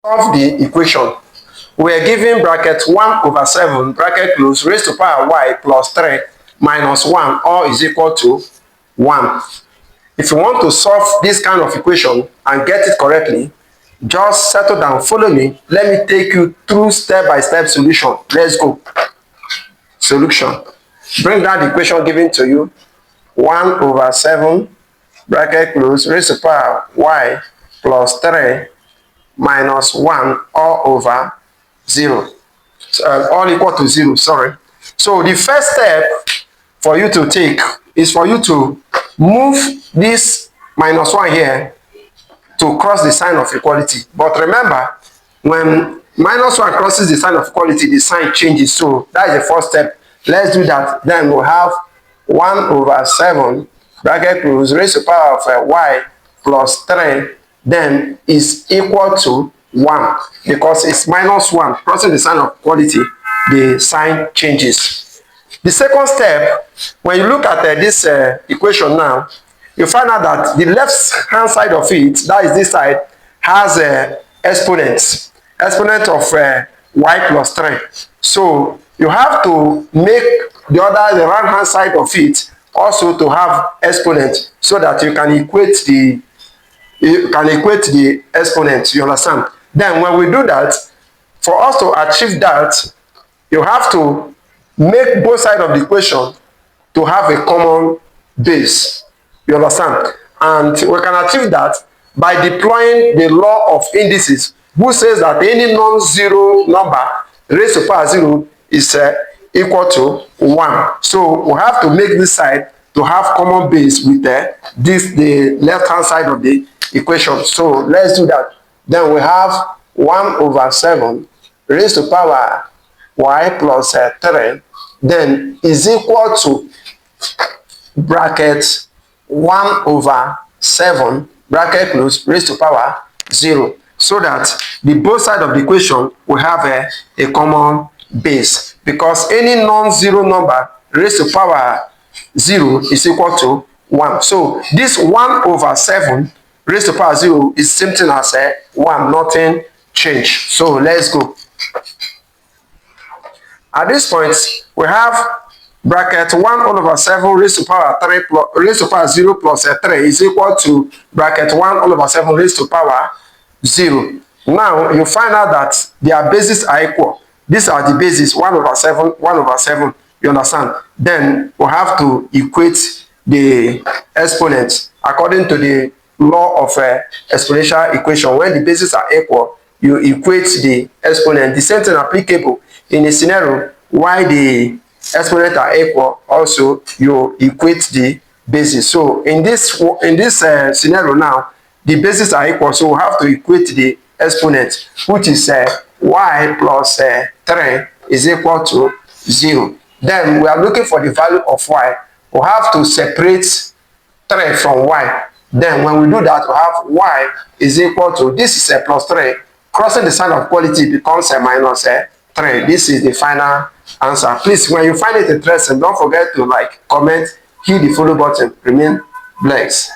Solve the equation. We are given bracket 1 over 7 bracket close raised to power y plus 3 minus 1 all is equal to 1. If you want to solve this kind of equation and get it correctly, just settle down, follow me. Let me take you through step-by-step solution. Let's go. Solution. Bring down the equation given to you. 1 over 7 bracket close raised to power y plus 3 minus 1 all over 0. All equal to 0, sorry. So the first step for you to take is for you to move this minus 1 here to cross the sign of equality. But remember, when minus 1 crosses the sign of equality, the sign changes. So that is the first step. Let's do that. Then we'll have 1 over 7 bracket close raised to power of y plus 3 then is equal to 1, because it's minus 1 crossing the sign of equality, the sign changes. The second step, when you look at this equation now, you find out that the left hand side of it, that is this side, has exponent of y plus 3. So you have to make the right hand side of it also to have exponent, so that you can equate the exponent, you understand? Then when we do that, for us to achieve that, you have to make both sides of the equation to have a common base, you understand? And we can achieve that by deploying the law of indices, who says that any non-zero number raised to power 0 is equal to 1. So we have to make this side to have common base with the left hand side of the equation. So let's do that. Then we have 1 over 7 raised to power y plus 3 then is equal to bracket 1 over 7 bracket close raised to power 0, so that the both side of the equation will have a common base, because any non-zero number raised to power 0 is equal to 1. So this 1 over 7 raised to power 0 is same thing as 1, nothing changed. So let's go. At this point, we have bracket 1 all over 7 raised to power 3 plus, raised to power 0 plus 3 is equal to bracket 1 all over 7 raised to power 0. Now you find out that their bases are equal. These are the bases, 1 over 7, 1 over 7, you understand? Then we have to equate the exponents according to the law of exponential equation. When the bases are equal, you equate the exponent. The same thing applicable in a scenario why the exponents are equal, also you equate the bases. So in this scenario now, the bases are equal, so we have to equate the exponent, which is y plus 3 is equal to 0. Then we are looking for the value of y. We have to separate 3 from y. Then when we do that, we have y is equal to, this is a plus 3, crossing the sign of equality becomes a minus 3. This is the final answer. Please, when you find it interesting, don't forget to like, comment, hit the follow button. Remain blessed.